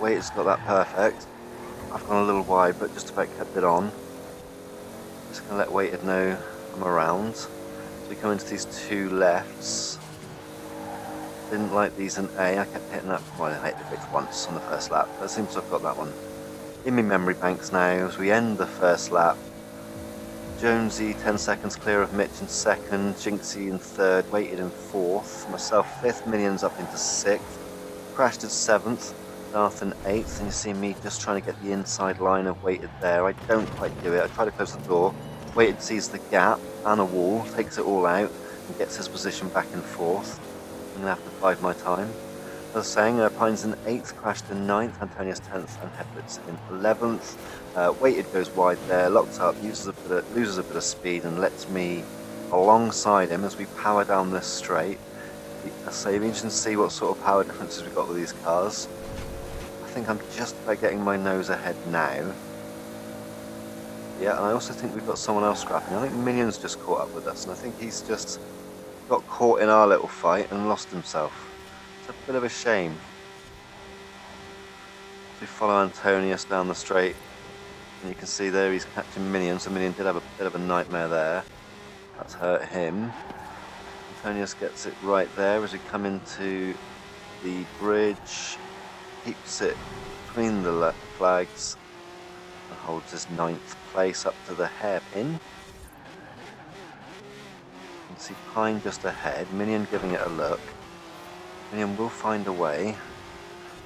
Weighted's got that perfect. I've gone a little wide, but just about kept it on. Just going to let Weighted know I'm around. So we come into these two lefts. Didn't like these in A. I kept hitting that. Well, I hit the bridge once on the first lap. But it seems to have got that one in my memory banks now as we end the first lap. Jonesy 10 seconds clear of Mitch in 2nd, Jinxie in 3rd, Weighted in 4th, myself 5th, Minions up into 6th, Crashed at 7th, Darth in 8th, and you see me just trying to get the inside line of Weighted there. I don't quite do it. I try to close the door. Weighted sees the gap and a wall, takes it all out, and gets his position back in 4th. I'm going to have to bide my time. As I was saying, Pine's in 8th, Crashed in 9th, Antonius 10th, and Headzblitzed in 11th. Weighted goes wide there, locks up, loses a bit of speed, and lets me alongside him as we power down this straight. So it'll be interesting to see what sort of power differences we've got with these cars. I think I'm just about getting my nose ahead now. Yeah, and I also think we've got someone else scrapping. I think Minion's just caught up with us, and I think he's just got caught in our little fight and lost himself. It's a bit of a shame. We follow Antonius down the straight, and you can see there he's catching Minion, so Minion did have a bit of a nightmare there. That's hurt him. Antonius gets it right there as we come into the bridge, keeps it between the left flags, and holds his 9th place up to the hairpin. You can see Pine just ahead, Minion giving it a look. Minion will find a way.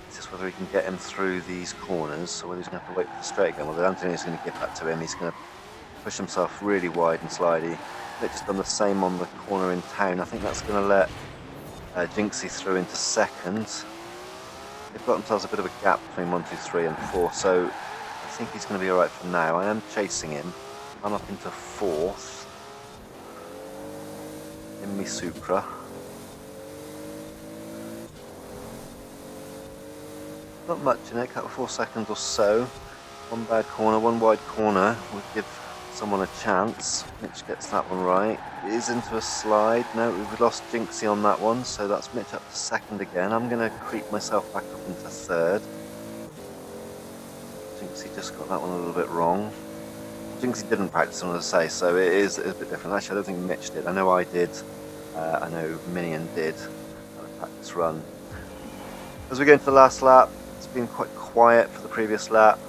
It's just whether he can get him through these corners, or whether he's going to have to wait for the straight again. Well, Antonius is going to give that to him. He's going to push himself really wide and slidey. They've just done the same on the corner in town. I think that's going to let Jinxie through into 2nd. They've got themselves a bit of a gap between 1, 2, 3 and 4, so I think he's going to be alright for now. I am chasing him. I'm up into 4th in my Supra. Not much in it, a couple 4 seconds or so. One bad corner, one wide corner would give someone a chance. Mitch gets that one right. It is into a slide. No, we've lost Jinxie on that one, so that's Mitch up to second again. I'm going to creep myself back up into third. Jinxie just got that one a little bit wrong. Jinxie didn't practice, as I say, so it is a bit different. Actually, I don't think Mitch did. I know I did. I know Minion did on a practice run. As we go into the last lap, it's been quite quiet for the previous lap.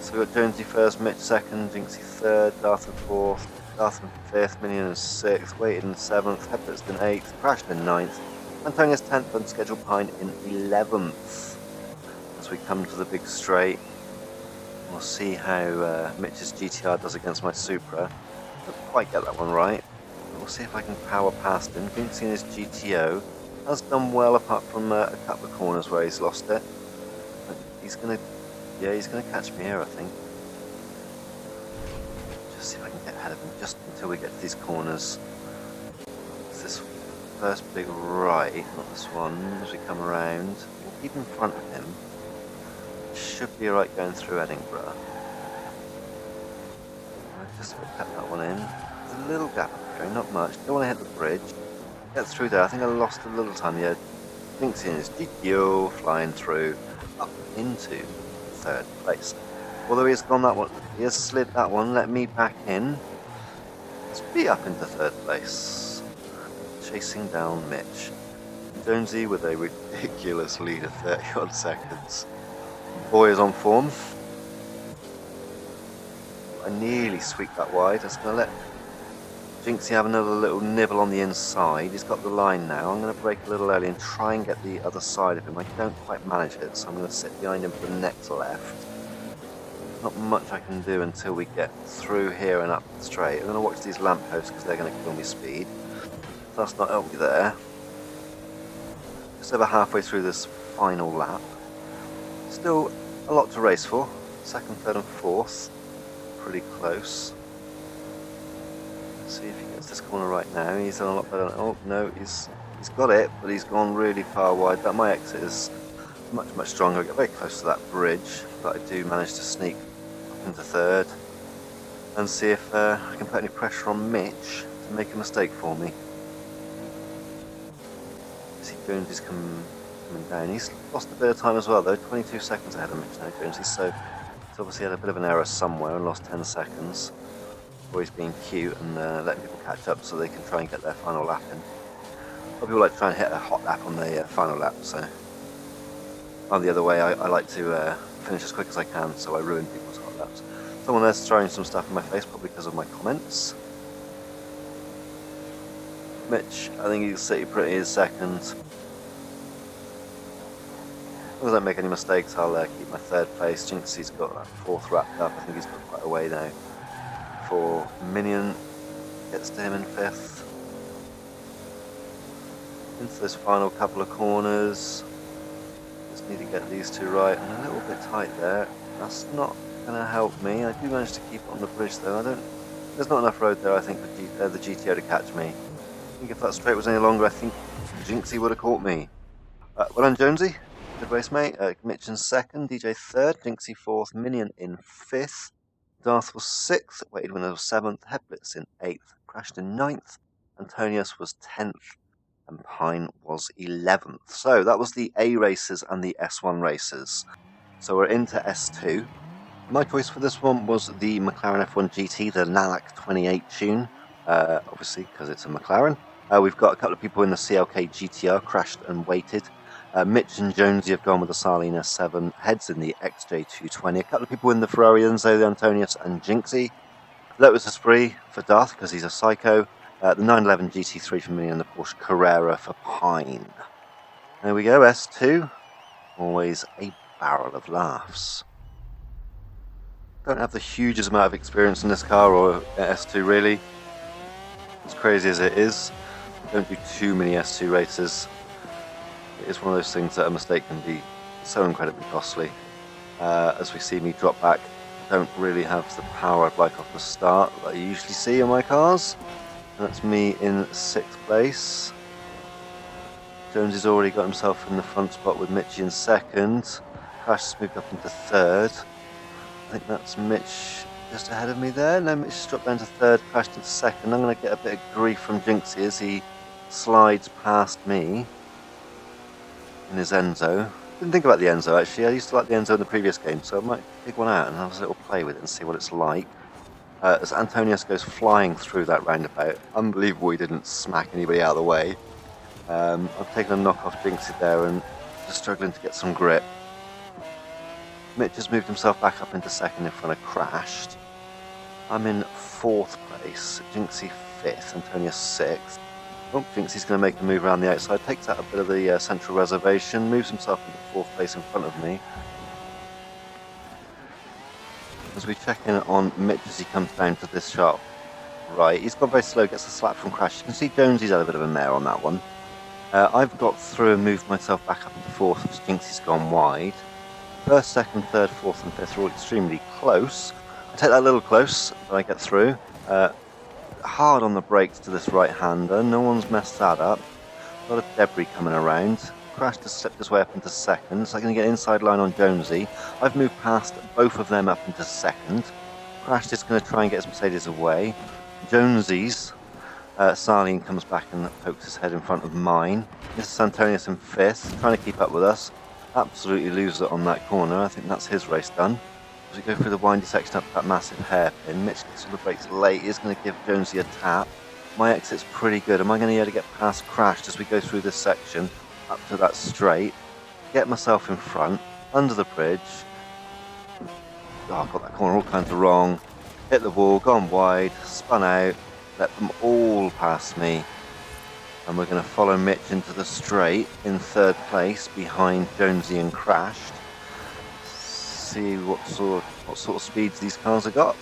So we've got Jonesy first, Mitch second, Jinxie third, Darth fourth, Darth fifth, Minion in sixth, Waited in seventh, Headzblitzed in eighth, Crashed in ninth, Antonius 10th, and Scheduled Pine in 11th. As we come to the big straight, we'll see how Mitch's GTR does against my Supra. Don't quite get that one right. We'll see if I can power past him. Jinxie in his GTO has done well, apart from a couple of corners where he's lost it. But he's gonna catch me here, I think. Just see if I can get ahead of him just until we get to these corners. It's this first big right, not this one. As we come around, we'll keep in front of him. Should be alright going through Edinburgh. I just cut that one in. There's a little gap up there, not much. Don't want to hit the bridge. Get through there. I think I lost a little time here. Jinxie in his GTO flying through up into third place. Although he has gone that one, he has slid that one, let me back in. Let's be up into third place. Chasing down Mitch. Jonesy with a ridiculous lead of 30 odd seconds. Boy is on form. I nearly squeaked that wide. I was going to let Jinxie have another little nibble on the inside. He's got the line now. I'm going to brake a little early and try and get the other side of him. I don't quite manage it, so I'm going to sit behind him for the next left. There's not much I can do until we get through here and up straight. I'm going to watch these lampposts because they're going to kill me speed. That's not help me there. Just over halfway through this final lap. Still a lot to race for. Second, third and fourth. Pretty close. Let's see if he gets this corner right now. He's done a lot better. Oh no, he's got it, but he's gone really far wide. That my exit is much stronger. I get very close to that bridge, but I do manage to sneak up into third and see if I can put any pressure on Mitch to make a mistake for me. See, Jones is coming down. He's lost a bit of time as well, though. 22 seconds ahead of Mitch now, Jonesy. So he's obviously had a bit of an error somewhere and lost 10 seconds. Always being cute and letting people catch up so they can try and get their final lap in. A lot of people like to try and hit a hot lap on the final lap, so I'm the other way. I like to finish as quick as I can, so I ruin people's hot laps. Someone there's throwing some stuff in my face, probably because of my comments. Mitch, I think he's sitting pretty in second. As long as I don't make any mistakes, I'll keep my third place. Jinxie's got that fourth wrapped up. I think he's got quite a way now. For Minion gets to him in fifth. Into this final couple of corners. Just need to get these two right. I'm a little bit tight there. That's not going to help me. I do manage to keep it on the bridge though. There's not enough road there, I think, for the GTO to catch me. I think if that straight was any longer, I think Jinxie would have caught me. Well done, Jonesy. Good race, mate. Mitch in second, DJ third, Jinxie fourth, Minion in fifth. Darth was sixth, Waited Winner was seventh, Headzblitzed in eighth, Crashed in ninth, Antonius was 10th, and Pine was 11th. So that was the A races and the S1 races. So we're into S2. My choice for this one was the McLaren F1 GT, the Nalak 28 tune, obviously because it's a McLaren. We've got a couple of people in the CLK GTR, Crashed and Waited. Mitch and Jonesy have gone with the Sarline S7, Heads in the XJ220. A couple of people in the Ferrari Enzo, the Antonius and Jinxie. Lotus Esprit for Darth because he's a psycho. The 911 GT3 for me and the Porsche Carrera for Pine. There we go, S2. Always a barrel of laughs. Don't have the hugest amount of experience in this car or S2 really. As crazy as it is, don't do too many S2 races. It's one of those things that a mistake can be so incredibly costly. As we see me drop back, don't really have the power I'd like off the start that I usually see on my cars. And that's me in 6th place. Jonesy's already got himself in the front spot with Mitchy in second. Crash has moved up into third. I think that's Mitch just ahead of me there. No, Mitch has dropped down to third, crashed into second. I'm going to get a bit of grief from Jinxie as he slides past me in his Enzo. Didn't think about the Enzo actually. I used to like the Enzo in the previous game, so I might pick one out and have a little play with it and see what it's like. As Antonius goes flying through that roundabout, unbelievable he didn't smack anybody out of the way. I've taken a knock off Jinxie there and just struggling to get some grip. Mitch has moved himself back up into second in front of Crashed. I'm in fourth place, Jinxie fifth, Antonius sixth. Oh, Jinxie's going to make a move around the outside, takes out a bit of the central reservation, moves himself into fourth place in front of me. As we check in on Mitch as he comes down to this sharp right, he's gone very slow, gets a slap from Crash. You can see Jonesy's had a bit of a mare on that one. I've got through and moved myself back up into fourth as Jinxie's gone wide. First, second, third, fourth and fifth are all extremely close. I take that a little close, but I get through. Hard on the brakes to this right-hander, no one's messed that up. A lot of debris coming around. Crash has slipped his way up into second, so I'm going to get inside line on Jonesy. I've moved past both of them up into second. Crash is going to try and get his Mercedes away. Jonesy's Sarline comes back and pokes his head in front of mine. This is Antonius in fifth, trying to keep up with us. Absolutely loses it on that corner. I think that's his race done. As we go through the windy section up that massive hairpin, Mitch gets all the brakes late. He's going to give Jonesy a tap. My exit's pretty good. Am I going to be able to get past Crashed as we go through this section up to that straight? Get myself in front, under the bridge. Oh, I got that corner all kinds of wrong. Hit the wall, gone wide, spun out, let them all pass me. And we're going to follow Mitch into the straight in third place behind Jonesy and Crashed. See what sort of speeds these cars have got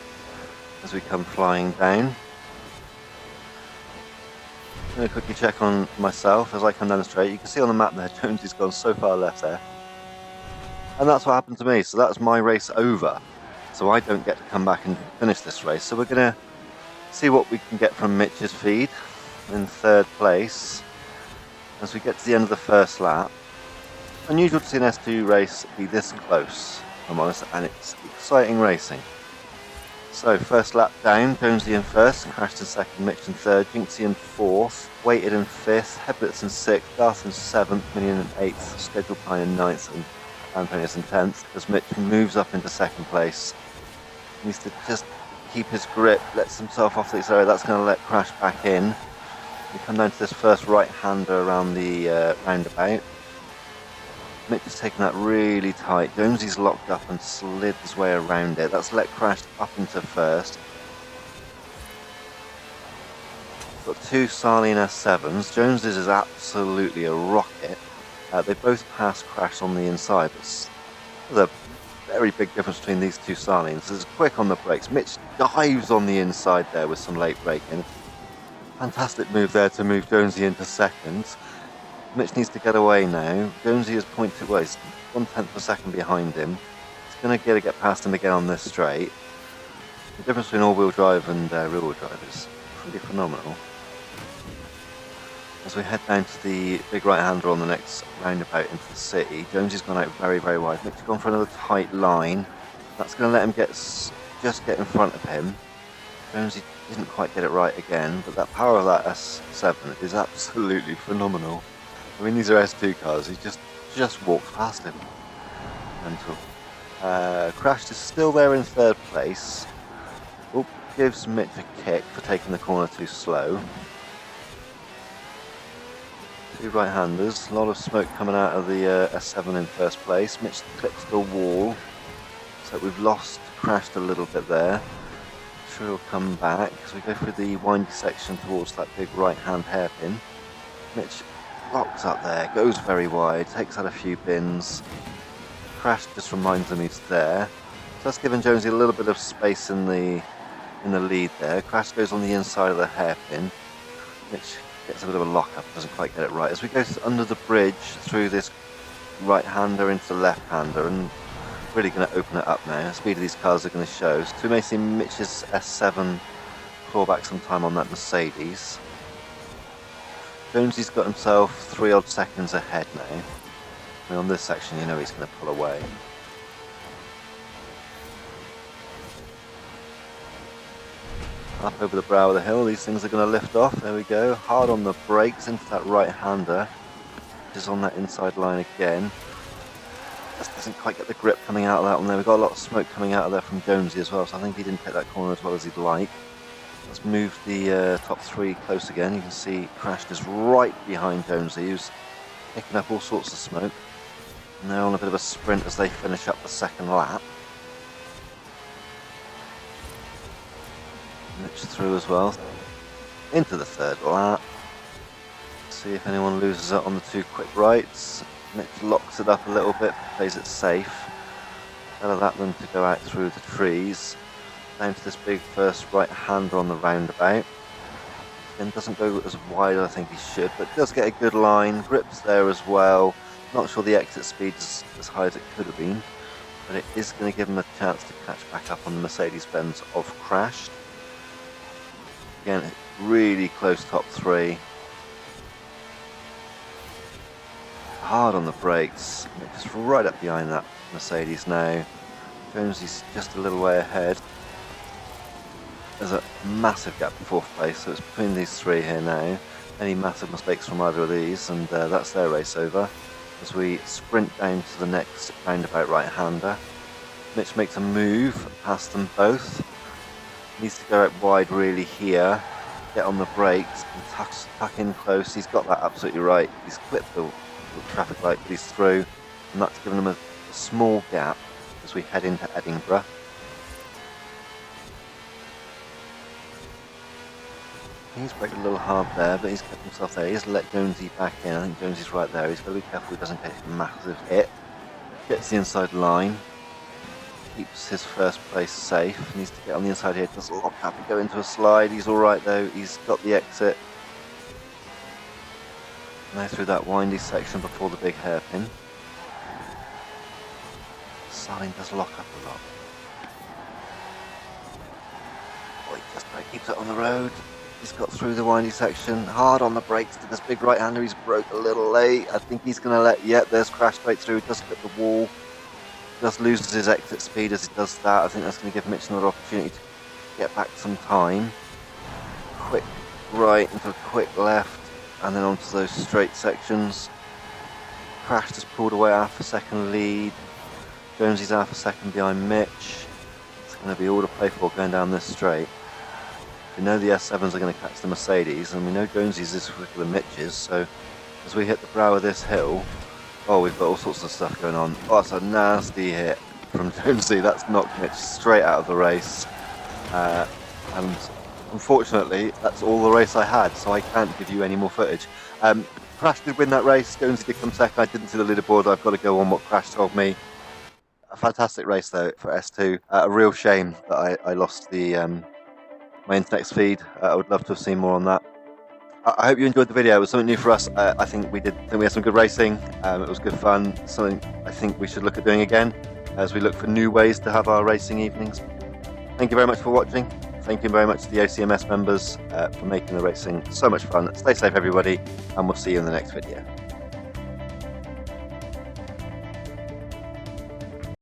as we come flying down. I'm going to quickly check on myself as I come down the straight. You can see on the map there, Jonesy's gone so far left there. And that's what happened to me, so that's my race over. So I don't get to come back and finish this race. So we're going to see what we can get from Mitch's feed in third place as we get to the end of the first lap. Unusual to see an S2 race be this close, if I'm honest, and it's exciting racing. So first lap down, Jonesy in first, Crashed in second, Mitch in third, Jinxie in fourth, Weighted in fifth, Headzblitzed in sixth, Garth in seventh, Minion in eighth, Schedule Pine in ninth, and Antonius in 10th, as Mitch moves up into second place. He needs to just keep his grip, lets himself off the accelerator. That's going to let Crash back in. We come down to this first right-hander around the roundabout. Mitch is taking that really tight. Jonesy's locked up and slid his way around it. That's let Crash up into first. Got two Sarline S7s. Jones's is absolutely a rocket. They both pass Crash on the inside. There's a very big difference between these two Sarlines. It's quick on the brakes. Mitch dives on the inside there with some late braking. Fantastic move there to move Jonesy into second. Mitch needs to get away now. Jonesy is pointed, well, he's 1/10 of a second behind him. He's going to get past him again on this straight. The difference between all-wheel drive and rear-wheel drive is pretty phenomenal. As we head down to the big right-hander on the next roundabout into the city, Jonesy's gone out very, very wide. Mitch's gone for another tight line. That's going to let him just get in front of him. Jonesy didn't quite get it right again, but that power of that S7 is absolutely phenomenal. I mean, these are S2 cars. He just walked past him. Mental. Crashed is still there in third place. Oh, gives Mitch a kick for taking the corner too slow. Two right-handers, a lot of smoke coming out of the S7 in first place. Mitch clips the wall, so we've lost Crashed a little bit there. I'm sure he'll come back as we go through the windy section towards that big right-hand hairpin. Mitch locks up there, goes very wide, takes out a few bins. Crash just reminds him he's there. So that's given Jonesy a little bit of space in the lead there. Crash goes on the inside of the hairpin. Mitch gets a bit of a lock-up, doesn't quite get it right. As we go under the bridge through this right-hander into the left-hander, and really going to open it up now. The speed of these cars are going to show. So we may see Mitch's S7 claw back some time on that Mercedes. Jonesy's got himself 3 odd seconds ahead now. I mean, on this section, you know he's going to pull away. Up over the brow of the hill, these things are going to lift off. There we go. Hard on the brakes into that right-hander. Just on that inside line again. Just doesn't quite get the grip coming out of that one there. We've got a lot of smoke coming out of there from Jonesy as well, so I think he didn't hit that corner as well as he'd like. Let's move the top 3 close again. You can see Crash is right behind Jonesy, who's picking up all sorts of smoke. And they're on a bit of a sprint as they finish up the second lap. Mitch through as well. Into the third lap. See if anyone loses it on the 2 quick rights. Mitch locks it up a little bit, plays it safe. Better that than to go out through the trees. Down to this big first right-hander on the roundabout. Again, doesn't go as wide as I think he should, but does get a good line. Grips there as well. Not sure the exit speed is as high as it could have been, but it is going to give him a chance to catch back up on the Mercedes-Benz of Crashed. Again, really close top 3. Hard on the brakes. Just right up behind that Mercedes now. Jonesy's just a little way ahead. There's a massive gap in 4th place, so it's between these 3 here now. Any massive mistakes from either of these, and that's their race over. As we sprint down to the next roundabout right-hander. Mitch makes a move past them both. Needs to go out wide really here. Get on the brakes and tuck in close. He's got that absolutely right. He's clipped the traffic light, but he's through. And that's given him a small gap as we head into Edinburgh. He's braked a little hard there, but he's kept himself there. He's let Jonesy back in. I think Jonesy's right there. He's got to be careful he doesn't get a massive hit. Gets the inside line. Keeps his first place safe. Needs to get on the inside here. Doesn't lock up and go into a slide. He's alright though. He's got the exit. Now through that windy section before the big hairpin. Sign does lock up a lot. Oh, he just about keeps it on the road. He's got through the windy section, hard on the brakes to this big right-hander. He's broke a little late. I think he's going to let, there's Crash straight through, does hit the wall. Just loses his exit speed as he does that. I think that's going to give Mitch another opportunity to get back some time. Quick right into a quick left, and then onto those straight sections. Crash just pulled away half a second lead. Jonesy's half a second behind Mitch. It's going to be all to play for going down this straight. We know the S7s are going to catch the Mercedes, and we know Jonesy's is quicker than Mitch's, so as we hit the brow of this hill, oh, we've got all sorts of stuff going on. Oh, it's a nasty hit from Jonesy. That's knocked Mitch straight out of the race. And unfortunately, that's all the race I had, so I can't give you any more footage. Crash did win that race. Jonesy did come second. I didn't see the leaderboard. I've got to go on what Crash told me. A fantastic race, though, for S2. A real shame that I lost the my internet feed. I would love to have seen more on that. I hope you enjoyed the video. It was something new for us. I think we had some good racing. It was good fun. Something I think we should look at doing again as we look for new ways to have our racing evenings. Thank you very much for watching. Thank you very much to the OCMS members for making the racing so much fun. Stay safe, everybody, and we'll see you in the next video.